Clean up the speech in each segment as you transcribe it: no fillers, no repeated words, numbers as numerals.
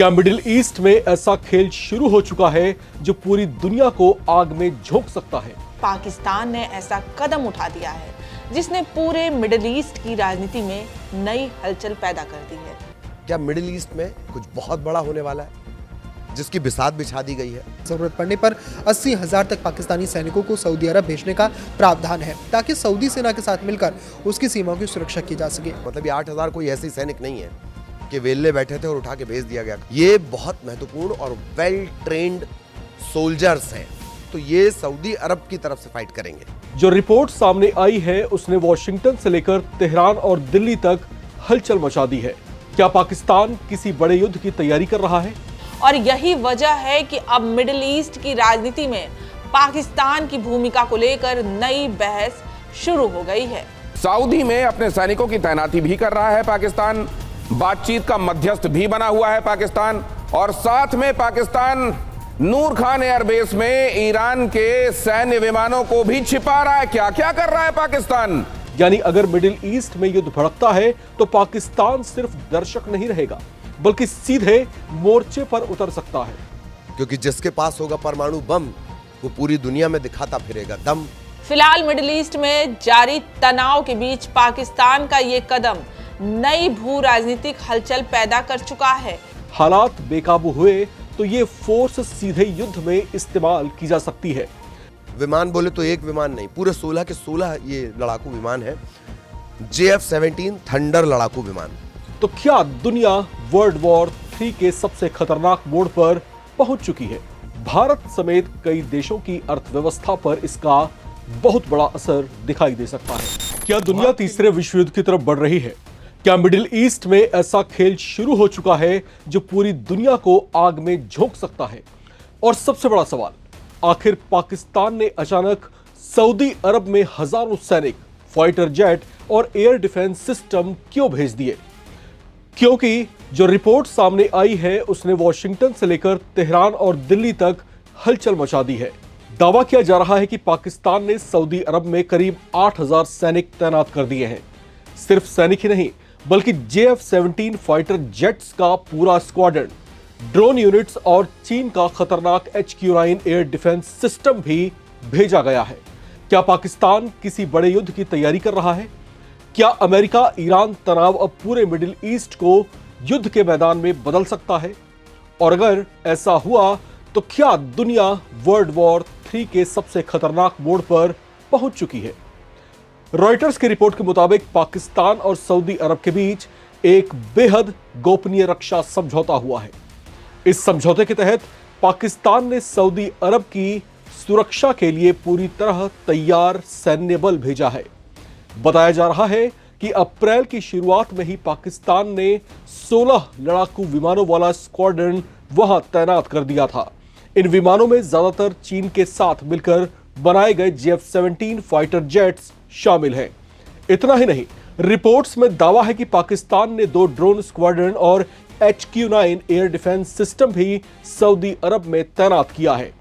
क्या middle east में ऐसा खेल शुरू हो चुका है जो पूरी दुनिया को आग में झोंक सकता है? पाकिस्तान ने ऐसा कदम उठा दिया है जिसने पूरे मिडिल ईस्ट की राजनीति में नई हलचल पैदा कर दी है। क्या मिडिल ईस्ट में कुछ बहुत बड़ा होने वाला है जिसकी बिसात बिछा दी गई है? जरूरत पड़ने पर 80,000 तक पाकिस्तानी सैनिकों को सऊदी अरब भेजने का प्रावधान है ताकि सऊदी सेना के साथ मिलकर उसकी सीमाओं की सुरक्षा की जा सके। मतलब ये 8,000 कोई ऐसे सैनिक नहीं है कि वेल्ले बैठे थे और उठा के भेज दिया गया। ये बहुत महत्वपूर्ण और वेल ट्रेन्ड सोल्जर्स हैं, तो ये सऊदी अरब की तरफ से फाइट करेंगे। जो रिपोर्ट सामने आई है उसने वॉशिंगटन से लेकर तेहरान और दिल्ली तक हलचल मचा दी है। क्या पाकिस्तान किसी बड़े युद्ध की तैयारी कर रहा है? और यही वजह है कि अब मिडिल ईस्ट की राजनीति में पाकिस्तान की भूमिका को लेकर नई बहस शुरू हो गई है। सऊदी में अपने सैनिकों की तैनाती भी कर रहा है पाकिस्तान, बातचीत का मध्यस्थ भी बना हुआ है पाकिस्तान, और साथ में पाकिस्तान नूर खान एयरबेस में ईरान के सैन्य विमानों को भी छिपा रहा है। क्या क्या कर रहा है पाकिस्तान? यानी अगर मिडिल ईस्ट में युद्ध भड़कता है तो पाकिस्तान सिर्फ दर्शक नहीं रहेगा बल्कि सीधे मोर्चे पर उतर सकता है, क्योंकि जिसके पास होगा परमाणु बम वो पूरी दुनिया में दिखाता फिरेगा दम। फिलहाल मिडिल ईस्ट में जारी तनाव के बीच पाकिस्तान का ये कदम नई भू राजनीतिक हलचल पैदा कर चुका है। हालात बेकाबू हुए तो ये फोर्स सीधे युद्ध में इस्तेमाल की जा सकती है। विमान बोले तो एक विमान नहीं, पूरे 16 के 16 ये लड़ाकू विमान है, JF-17 थंडर लड़ाकू विमान। तो क्या दुनिया वर्ल्ड वॉर 3 के सबसे खतरनाक मोड़ पर पहुंच चुकी है? भारत समेत कई देशों की अर्थव्यवस्था पर इसका बहुत बड़ा असर दिखाई दे सकता है। क्या दुनिया तीसरे विश्व युद्ध की तरफ बढ़ रही है? क्या मिडिल ईस्ट में ऐसा खेल शुरू हो चुका है जो पूरी दुनिया को आग में झोंक सकता है? और सबसे बड़ा सवाल, आखिर पाकिस्तान ने अचानक सऊदी अरब में हजारों सैनिक, फाइटर जेट और एयर डिफेंस सिस्टम क्यों भेज दिए? क्योंकि जो रिपोर्ट सामने आई है उसने वॉशिंगटन से लेकर तेहरान और दिल्ली तक हलचल मचा दी है। दावा किया जा रहा है कि पाकिस्तान ने सऊदी अरब में करीब 8,000 सैनिक तैनात कर दिए हैं। सिर्फ सैनिक ही नहीं बल्कि JF-17 फाइटर जेट्स का पूरा स्क्वाड्रन, ड्रोन यूनिट्स और चीन का खतरनाक HQ-9 एयर डिफेंस सिस्टम भी भेजा गया है। क्या पाकिस्तान किसी बड़े युद्ध की तैयारी कर रहा है? क्या अमेरिका ईरान तनाव अब पूरे मिडिल ईस्ट को युद्ध के मैदान में बदल सकता है? और अगर ऐसा हुआ तो क्या दुनिया वर्ल्ड वॉर 3 के सबसे खतरनाक मोड़ पर पहुंच चुकी है? रॉयटर्स की रिपोर्ट के मुताबिक पाकिस्तान और सऊदी अरब के बीच एक बेहद गोपनीय रक्षा समझौता हुआ है। इस समझौते के तहत पाकिस्तान ने सऊदी अरब की सुरक्षा के लिए पूरी तरह तैयार सैन्य बल भेजा है। बताया जा रहा है कि अप्रैल की शुरुआत में ही पाकिस्तान ने 16 लड़ाकू विमानों वाला स्क्वाड्रन वहां तैनात कर दिया था। इन विमानों में ज्यादातर चीन के साथ मिलकर बनाए गए JF-17 फाइटर जेट्स शामिल हैं। इतना ही नहीं, रिपोर्ट्स में दावा है कि पाकिस्तान ने 2 ड्रोन स्क्वाड्रन और HQ-9 एयर डिफेंस सिस्टम भी सऊदी अरब में तैनात किया है।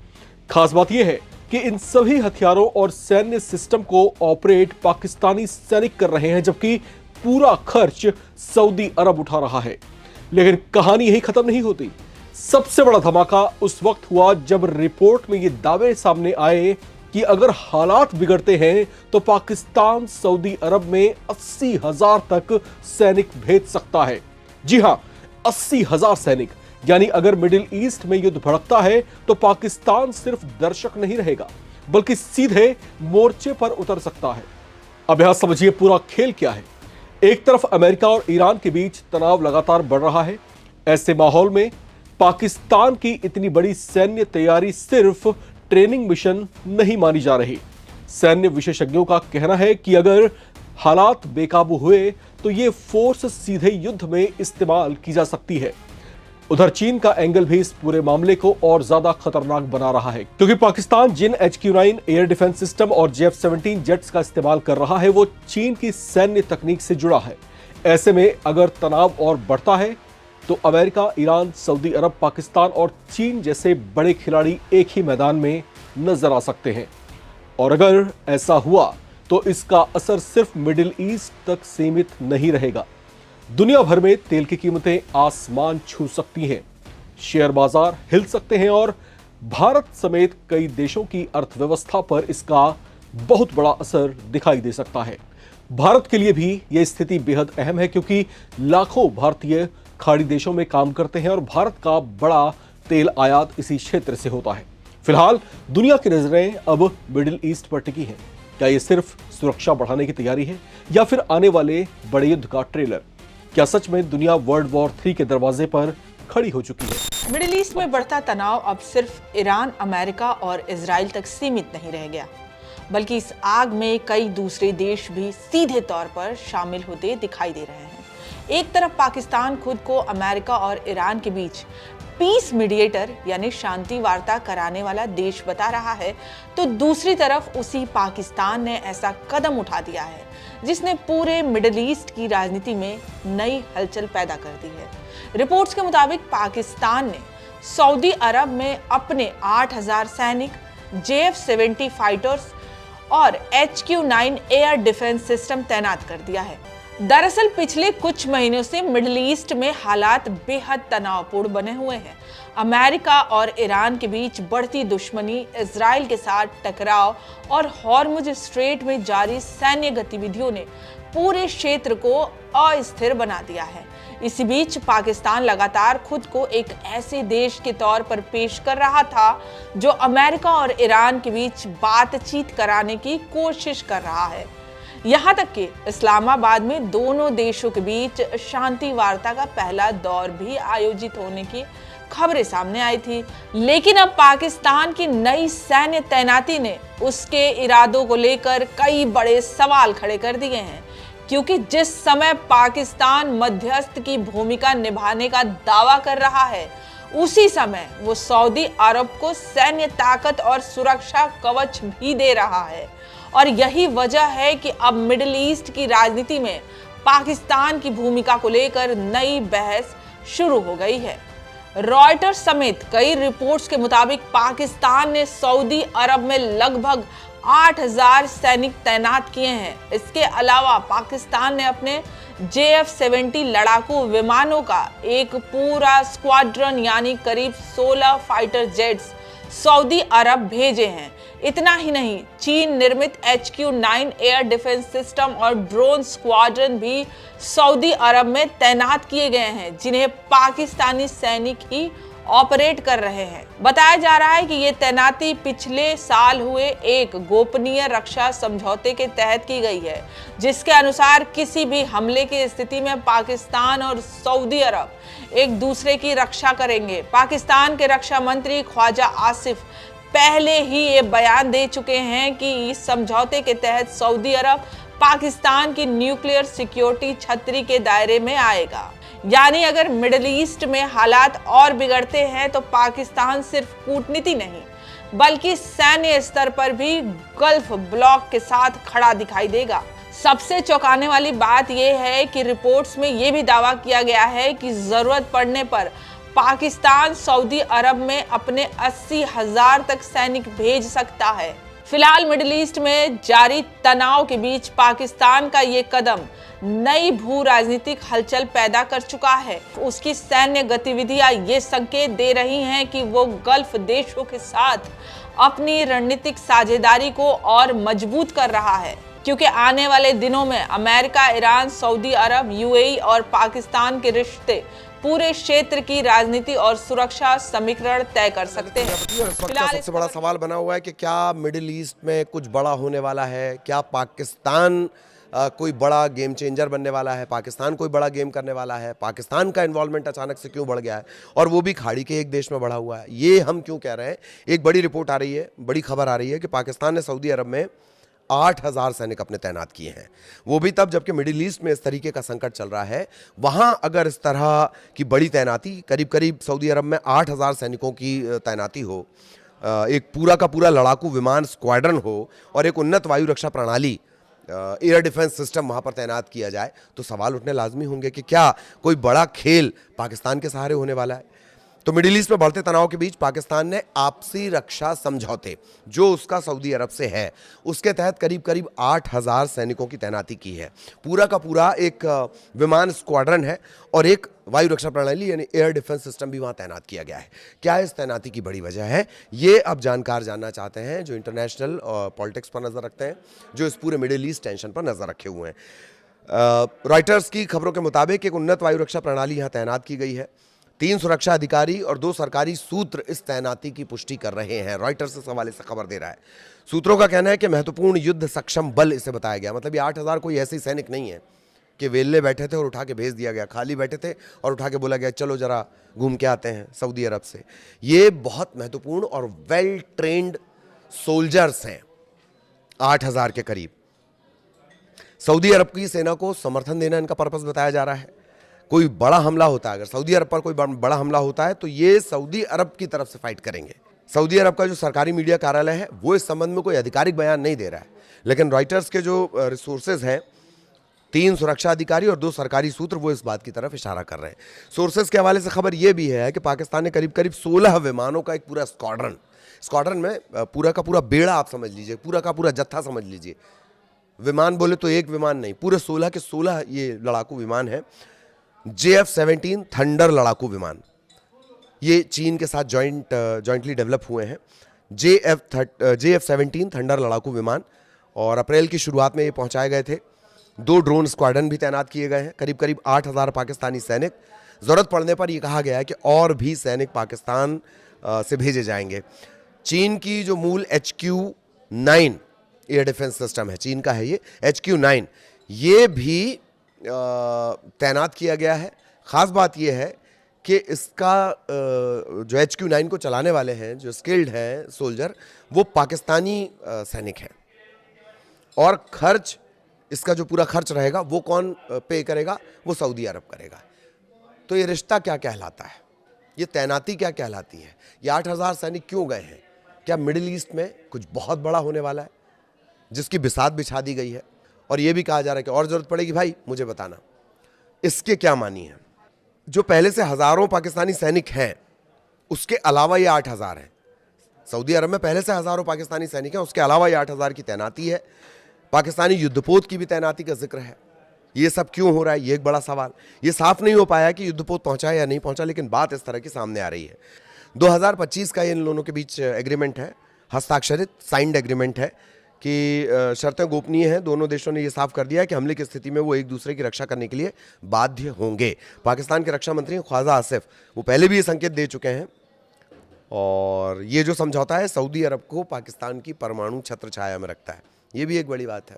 खास बात यह है कि इन सभी हथियारों और सैन्य सिस्टम को ऑपरेट पाकिस्तानी सैनिक कर रहे हैं, जबकि पूरा खर्च सऊदी अरब उठा रहा है। लेकिन कहानी यही खत्म नहीं होती। सबसे बड़ा धमाका उस वक्त हुआ जब रिपोर्ट में ये दावे सामने आए कि अगर हालात बिगड़ते हैं तो पाकिस्तान सऊदी अरब में 80,000 तक सैनिक भेज सकता है। जी हां, 80,000 सैनिक। यानी अगर मिडिल ईस्ट में युद्ध भड़कता है तो पाकिस्तान सिर्फ दर्शक नहीं रहेगा बल्कि सीधे मोर्चे पर उतर सकता है। अब यहां समझिए पूरा खेल क्या है। एक तरफ अमेरिका और ईरान के बीच तनाव लगातार बढ़ रहा है। ऐसे माहौल में पाकिस्तान की इतनी बड़ी सैन्य तैयारी सिर्फ ट्रेनिंग मिशन नहीं मानी जा रही। सैन्य विशेषज्ञों का कहना है कि अगर हालात बेकाबू हुए तो ये फोर्स सीधे युद्ध में इस्तेमाल की जा सकती है। उधर चीन का एंगल भी इस पूरे मामले को और ज्यादा खतरनाक बना रहा है, क्योंकि पाकिस्तान जिन HQ-9 एयर डिफेंस सिस्टम और JF-17 जेट्स का इस्तेमाल कर रहा है वो चीन की सैन्य तकनीक से जुड़ा है। ऐसे में अगर तनाव और बढ़ता है तो अमेरिका, ईरान, सऊदी अरब, पाकिस्तान और चीन जैसे बड़े खिलाड़ी एक ही मैदान में नजर आ सकते हैं। और अगर ऐसा हुआ तो इसका असर सिर्फ मिडिल ईस्ट तक सीमित नहीं रहेगा। दुनिया भर में तेल की कीमतें आसमान छू सकती हैं। शेयर बाजार हिल सकते हैं और भारत समेत कई देशों की अर्थव्यवस्था पर इसका बहुत बड़ा असर दिखाई दे सकता है। भारत के लिए भी यह स्थिति बेहद अहम है क्योंकि लाखों भारतीय खाड़ी देशों में काम करते हैं और भारत का बड़ा तेल आयात इसी क्षेत्र से होता है। फिलहाल दुनिया की नजरें अब मिडिल ईस्ट पर टिकी हैं। क्या यह सिर्फ सुरक्षा बढ़ाने की तैयारी है या फिर आने वाले बड़े युद्ध का ट्रेलर? क्या सच में दुनिया वर्ल्ड वॉर 3 के दरवाजे पर खड़ी हो चुकी है? मिडिल ईस्ट में बढ़ता तनाव अब सिर्फ ईरान, अमेरिका और इजराइल तक सीमित नहीं रह गया, बल्कि इस आग में कई दूसरे देश भी सीधे तौर पर शामिल होते दिखाई दे रहे हैं। एक तरफ पाकिस्तान खुद को अमेरिका और ईरान के बीच पीस मीडिएटर यानी शांति वार्ता कराने वाला देश बता रहा है, तो दूसरी तरफ उसी पाकिस्तान ने ऐसा कदम उठा दिया है जिसने पूरे मिडिल ईस्ट की राजनीति में नई हलचल पैदा कर दी है। रिपोर्ट्स के मुताबिक पाकिस्तान ने सऊदी अरब में अपने 8000 सैनिक, JF-70 फाइटर्स और HQ-9 एयर डिफेंस सिस्टम तैनात कर दिया है। दरअसल पिछले कुछ महीनों से मिडिल ईस्ट में हालात बेहद तनावपूर्ण बने हुए हैं। अमेरिका और ईरान के बीच बढ़ती दुश्मनी, इजराइल के साथ टकराव और हॉर्मुज स्ट्रेट में जारी सैन्य गतिविधियों ने पूरे क्षेत्र को अस्थिर बना दिया है। इसी बीच पाकिस्तान लगातार खुद को एक ऐसे देश के तौर पर पेश कर रहा था जो अमेरिका और ईरान के बीच बातचीत कराने की कोशिश कर रहा है। यहाँ तक कि इस्लामाबाद में दोनों देशों के बीच शांति वार्ता का पहला दौर भी आयोजित होने की खबरें सामने आई थी। लेकिन अब पाकिस्तान की नई सैन्य तैनाती ने उसके इरादों को लेकर कई बड़े सवाल खड़े कर दिए हैं, क्योंकि जिस समय पाकिस्तान मध्यस्थ की भूमिका निभाने का दावा कर रहा है, उसी समय वो सऊदी अरब को सैन्य ताकत और सुरक्षा कवच भी दे रहा है। और यही वजह है कि अब मिडिल ईस्ट की राजनीति में पाकिस्तान की भूमिका को लेकर नई बहस शुरू हो गई है। रॉयटर्स समेत कई रिपोर्ट्स के मुताबिक पाकिस्तान ने सऊदी अरब में लगभग 8000 सैनिक तैनात किए हैं। इसके अलावा पाकिस्तान ने अपने JF-70 लड़ाकू विमानों का एक पूरा स्क्वाड्रन यानी करीब 16 फाइटर जेट्स सऊदी अरब भेजे हैं। इतना ही नहीं, चीन निर्मित HQ-9 एयर डिफेंस सिस्टम और ड्रोन स्क्वाड्रन भी सऊदी अरब में तैनात किए गए हैं, जिन्हें पाकिस्तानी सैनिक ही ऑपरेट कर रहे हैं। बताया जा रहा है कि ये तैनाती पिछले साल हुए एक गोपनीय रक्षा समझौते के तहत की गई है, जिसके अनुसार किसी भी हमले की स्थिति में पाकिस्तान और सऊदी अरब एक दूसरे की रक्षा करेंगे। पाकिस्तान के रक्षा मंत्री ख्वाजा आसिफ पहले ही ये बयान दे चुके हैं कि इस समझौते के तहत सऊदी अरब पाकिस्तान की न्यूक्लियर सिक्योरिटी छतरी के दायरे में आएगा। यानी अगर मिडिल ईस्ट में हालात और बिगड़ते हैं तो पाकिस्तान सिर्फ कूटनीति नहीं बल्कि सैन्य स्तर पर भी गल्फ ब्लॉक के साथ खड़ा दिखाई देगा। सबसे चौंकाने वाली बात यह है कि रिपोर्ट्स में यह भी दावा किया गया है कि जरूरत पड़ने पर पाकिस्तान सऊदी अरब में अपने 80,000 तक सैनिक भेज सकता है। फिलहाल मिडिल ईस्ट में जारी तनाव के बीच पाकिस्तान का ये कदम नई भू राजनीतिक हलचल पैदा कर चुका है। उसकी सैन्य गतिविधियां ये संकेत दे रही हैं कि वो गल्फ देशों के साथ अपनी रणनीतिक साझेदारी को और मजबूत कर रहा है, क्योंकि आने वाले दिनों में अमेरिका, ईरान, सऊदी अरब, UAE और पाकिस्तान के रिश्ते पूरे क्षेत्र की राजनीति और सुरक्षा समीकरण तय कर सकते हैं। फिलहाल सबसे बड़ा सवाल बना हुआ है कि क्या मिडिल ईस्ट में कुछ बड़ा होने वाला है? क्या पाकिस्तान कोई बड़ा गेम चेंजर बनने वाला है? पाकिस्तान कोई बड़ा गेम करने वाला है? पाकिस्तान का इन्वॉल्वमेंट अचानक से क्यों बढ़ गया है, और वो भी खाड़ी के एक देश में बढ़ा हुआ है? ये हम क्यों कह रहे हैं? एक बड़ी रिपोर्ट आ रही है, बड़ी खबर आ रही है कि पाकिस्तान ने सऊदी अरब में 8000 सैनिक अपने तैनात किए हैं। वो भी तब जबकि मिडिल ईस्ट में इस तरीके का संकट चल रहा है। वहाँ अगर इस तरह की बड़ी तैनाती, करीब सऊदी अरब में 8000 सैनिकों की तैनाती हो, एक पूरा का पूरा लड़ाकू विमान स्क्वाड्रन हो और एक उन्नत वायु रक्षा प्रणाली, एयर डिफेंस सिस्टम वहाँ पर तैनात किया जाए, तो सवाल उठने लाजमी होंगे कि क्या कोई बड़ा खेल पाकिस्तान के सहारे होने वाला है? तो मिडिल ईस्ट में बढ़ते तनाव के बीच पाकिस्तान ने आपसी रक्षा समझौते जो उसका सऊदी अरब से है उसके तहत करीब करीब 8,000 सैनिकों की तैनाती की है। पूरा का पूरा एक विमान स्क्वाड्रन है और एक वायु रक्षा प्रणाली यानी एयर डिफेंस सिस्टम भी वहां तैनात किया गया है। क्या इस तैनाती की बड़ी वजह है, ये अब जानकार जानना चाहते हैं जो इंटरनेशनल पॉलिटिक्स पर नजर रखते हैं, जो इस पूरे मिडिल ईस्ट टेंशन पर नजर रखे हुए हैं। रॉयटर्स की खबरों के मुताबिक एक उन्नत वायु रक्षा प्रणाली यहां तैनात की गई है। 3 सुरक्षा अधिकारी और 2 सरकारी सूत्र इस तैनाती की पुष्टि कर रहे हैं। रॉयटर्स इस हवाले से खबर दे रहा है। सूत्रों का कहना है कि महत्वपूर्ण युद्ध सक्षम बल इसे बताया गया। मतलब ये 8,000 कोई ऐसे सैनिक नहीं है कि वेल्ले बैठे थे और उठा के भेज दिया गया, खाली बैठे थे और उठा के बोला गया चलो जरा घूम के आते हैं सऊदी अरब से। ये बहुत महत्वपूर्ण और वेल ट्रेंड सोल्जर्स हैं, 8,000 के करीब। सऊदी अरब की सेना को समर्थन देना इनका पर्पस बताया जा रहा है। कोई बड़ा हमला होता है, अगर सऊदी अरब पर कोई बड़ा हमला होता है तो ये सऊदी अरब की तरफ से फाइट करेंगे। सऊदी अरब का जो सरकारी मीडिया कार्यालय है वो इस संबंध में कोई आधिकारिक बयान नहीं दे रहा है, लेकिन रॉयटर्स के जो रिसोर्सेज हैं, 3 सुरक्षा अधिकारी और 2 सरकारी सूत्र, वो इस बात की तरफ इशारा कर रहे हैं। सोर्सेज के हवाले से खबर यह भी है कि पाकिस्तान ने करीब करीब 16 विमानों का एक पूरा स्क्वाड्रन में पूरा का पूरा बेड़ा आप समझ लीजिए, पूरा का पूरा जत्था समझ लीजिए। विमान बोले तो एक विमान नहीं, पूरे 16 के 16 ये लड़ाकू विमान है। JF-17 थंडर लड़ाकू विमान, ये चीन के साथ जॉइंटली डेवलप हुए हैं। JF-17 थंडर लड़ाकू विमान, और अप्रैल की शुरुआत में ये पहुंचाए गए थे। 2 ड्रोन स्क्वाड्रन भी तैनात किए गए हैं। करीब करीब 8,000 पाकिस्तानी सैनिक, जरूरत पड़ने पर यह कहा गया है कि और भी सैनिक पाकिस्तान से भेजे जाएंगे। चीन की जो मूल HQ-9 एयर डिफेंस सिस्टम है, चीन का है ये HQ-9, ये भी तैनात किया गया है। ख़ास बात यह है कि इसका जो HQ-9 को चलाने वाले हैं, जो स्किल्ड हैं सोल्जर, वो पाकिस्तानी सैनिक हैं, और खर्च, इसका जो पूरा खर्च रहेगा वो कौन पे करेगा, वो सऊदी अरब करेगा। तो ये रिश्ता क्या कहलाता है, ये तैनाती क्या कहलाती है, ये 8,000 सैनिक क्यों गए हैं? क्या मिडिल ईस्ट में कुछ बहुत बड़ा होने वाला है जिसकी बिसात बिछा दी गई है? और ये भी कहा जा रहा है कि और जरूरत पड़ेगी भाई मुझे बताना। इसके क्या मानी है? जो पहले से हजारों पाकिस्तानी सैनिक हैं उसके अलावा ये 8,000 हैं। सऊदी अरब में पहले से हजारों पाकिस्तानी सैनिक हैं, उसके अलावा ये 8,000 की तैनाती है। पाकिस्तानी युद्धपोत की भी तैनाती का जिक्र है। ये सब क्यों हो रहा है, ये एक बड़ा सवाल। ये साफ नहीं हो पाया कि युद्धपोत पहुंचा या नहीं पहुंचा, लेकिन बात इस तरह की सामने आ रही है। 2025 का ये इन दोनों के बीच एग्रीमेंट है, हस्ताक्षरित साइंड एग्रीमेंट है कि शर्तें गोपनीय हैं। दोनों देशों ने यह साफ कर दिया है कि हमले की स्थिति में वो एक दूसरे की रक्षा करने के लिए बाध्य होंगे। पाकिस्तान के रक्षा मंत्री ख्वाजा आसिफ, वो पहले भी ये संकेत दे चुके हैं। और ये जो समझौता है सऊदी अरब को पाकिस्तान की परमाणु छत्र छाया में रखता है। ये भी एक बड़ी बात है।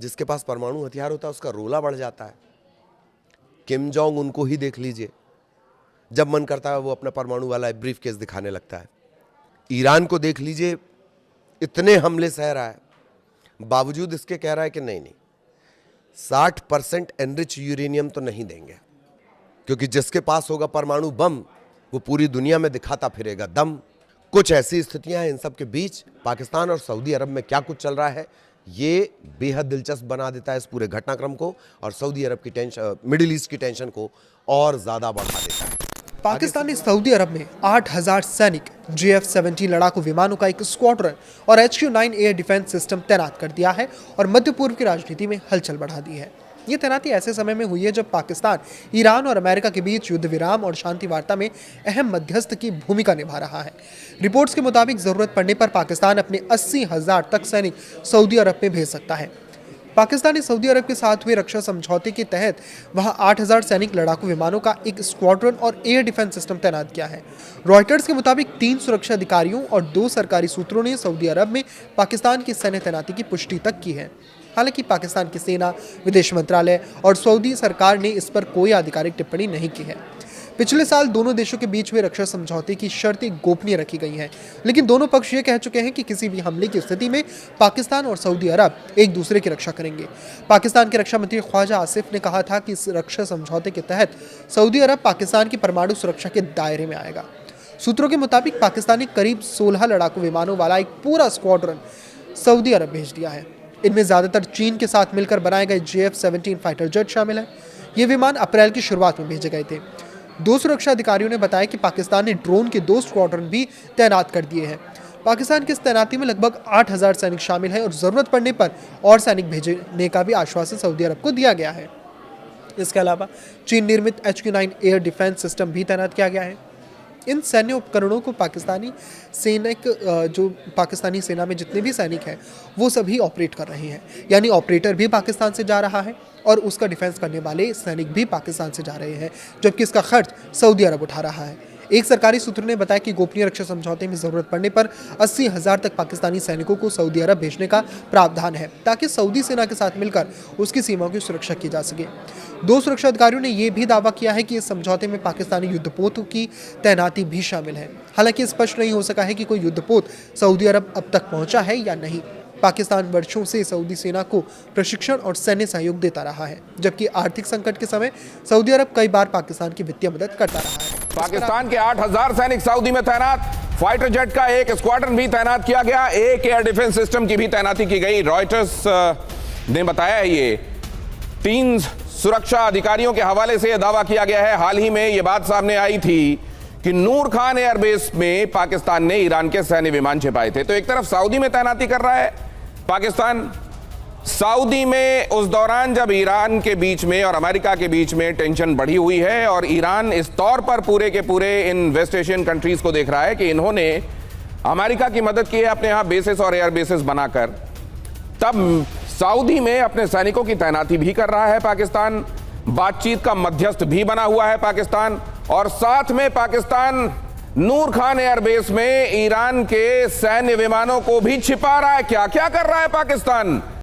जिसके पास परमाणु हथियार होता है उसका रोला बढ़ जाता है। किम जोंग उनको ही देख लीजिए, जब मन करता है वो अपना परमाणु वाला ब्रीफ केस दिखाने लगता है। ईरान को देख लीजिए, इतने हमले सह रहा है, बावजूद इसके कह रहा है कि नहीं 60% एनरिच यूरेनियम तो नहीं देंगे, क्योंकि जिसके पास होगा परमाणु बम वो पूरी दुनिया में दिखाता फिरेगा दम। कुछ ऐसी स्थितियां हैं। इन सब के बीच पाकिस्तान और सऊदी अरब में क्या कुछ चल रहा है, ये बेहद दिलचस्प बना देता है इस पूरे घटनाक्रम को, और सऊदी अरब की टेंशन, मिडिल ईस्ट की टेंशन को और ज्यादा बढ़ा देता है। पाकिस्तान ने सऊदी अरब में 8,000 सैनिक, JF-17 लड़ाकू विमानों का एक स्क्वाड्रन और HQ-9 एयर डिफेंस सिस्टम तैनात कर दिया है और मध्य पूर्व की राजनीति में हलचल बढ़ा दी है। ये तैनाती ऐसे समय में हुई है जब पाकिस्तान ईरान और अमेरिका के बीच युद्ध विराम और शांति वार्ता में अहम मध्यस्थ की भूमिका निभा रहा है। रिपोर्ट्स के मुताबिक जरूरत पड़ने पर पाकिस्तान अपने 80,000 तक सैनिक सऊदी अरब में भेज सकता है। पाकिस्तान ने सऊदी अरब के साथ हुए रक्षा समझौते के तहत वहां 8,000 सैनिक लड़ाकू विमानों का एक स्क्वाड्रन और एयर डिफेंस सिस्टम तैनात किया है। रॉयटर्स के मुताबिक 3 सुरक्षा अधिकारियों और 2 सरकारी सूत्रों ने सऊदी अरब में पाकिस्तान की सैन्य तैनाती की पुष्टि तक की है। हालांकि पाकिस्तान की सेना, विदेश मंत्रालय और सऊदी सरकार ने इस पर कोई आधिकारिक टिप्पणी नहीं की है। पिछले साल दोनों देशों के बीच हुए रक्षा समझौते की शर्तें गोपनीय रखी गई हैं, लेकिन दोनों पक्ष ये कह चुके हैं कि किसी भी हमले की स्थिति में पाकिस्तान और सऊदी अरब एक दूसरे की रक्षा करेंगे। पाकिस्तान के रक्षा मंत्री ख्वाजा आसिफ ने कहा था कि इस रक्षा समझौते के तहत सऊदी अरब पाकिस्तान की परमाणु सुरक्षा के दायरे में आएगा। सूत्रों के मुताबिक पाकिस्तान ने करीब 16 लड़ाकू विमानों वाला एक पूरा स्क्वाड्रन सऊदी अरब भेज दिया है। इनमें ज्यादातर चीन के साथ मिलकर बनाए गए JF-17 फाइटर जेट शामिल है। ये विमान अप्रैल की शुरुआत में भेजे गए थे। दो सुरक्षा अधिकारियों ने बताया कि पाकिस्तान ने ड्रोन के 2 स्क्वाड्रन भी तैनात कर दिए हैं। पाकिस्तान की इस तैनाती में लगभग 8,000 सैनिक शामिल हैं और जरूरत पड़ने पर और सैनिक भेजने का भी आश्वासन सऊदी अरब को दिया गया है। इसके अलावा चीन निर्मित HQ-9 एयर डिफेंस सिस्टम भी तैनात किया गया है। इन सैन्य उपकरणों को पाकिस्तानी सेना में जितने भी सैनिक हैं वो सभी ऑपरेट कर रहे हैं, यानी ऑपरेटर भी पाकिस्तान से जा रहा है और उसका डिफेंस करने वाले सैनिक भी पाकिस्तान से जा रहे हैं, जबकि इसका खर्च सऊदी अरब उठा रहा है। एक सरकारी सूत्र ने बताया कि गोपनीय रक्षा समझौते में जरूरत पड़ने पर 80,000 तक पाकिस्तानी सैनिकों को सऊदी अरब भेजने का प्रावधान है, ताकि सऊदी सेना के साथ मिलकर उसकी सीमाओं की सुरक्षा की जा सके। दो सुरक्षा अधिकारियों ने यह भी दावा किया है कि इस समझौते में पाकिस्तानी युद्धपोतों की तैनाती भी शामिल है। हालांकि स्पष्ट नहीं हो सका है कि कोई युद्धपोत सऊदी अरब अब तक पहुंचा है या नहीं। पाकिस्तान वर्षों से सऊदी सेना को प्रशिक्षण और सैन्य सहयोग देता रहा है, जबकि आर्थिक संकट के समय सऊदी अरब कई बार पाकिस्तान की वित्तीय मदद करता रहा है। पाकिस्तान के 8,000 सैनिक सऊदी में तैनात, फाइटर जेट का एक स्क्वाड्रन भी तैनात किया गया, एक एयर डिफेंस सिस्टम की भी तैनाती की गई। रॉयटर्स ने बताया है, ये 3 सुरक्षा अधिकारियों के हवाले से यह दावा किया गया है। हाल ही में यह बात सामने आई थी कि नूर खान एयरबेस में पाकिस्तान ने ईरान के सैन्य विमान छिपाए थे। तो एक तरफ सऊदी में तैनाती कर रहा है पाकिस्तान, सऊदी में उस दौरान जब ईरान के बीच में और अमेरिका के बीच में टेंशन बढ़ी हुई है और ईरान इस तौर पर पूरे के पूरे इन वेस्ट एशियन कंट्रीज को देख रहा है कि इन्होंने अमेरिका की मदद की है अपने यहां बेसिस और एयर बेसिस बनाकर, तब सऊदी में अपने सैनिकों की तैनाती भी कर रहा है पाकिस्तान, बातचीत का मध्यस्थ भी बना हुआ है पाकिस्तान, और साथ में पाकिस्तान नूर खान एयरबेस में ईरान के सैन्य विमानों को भी छिपा रहा है। क्या क्या कर रहा है पाकिस्तान?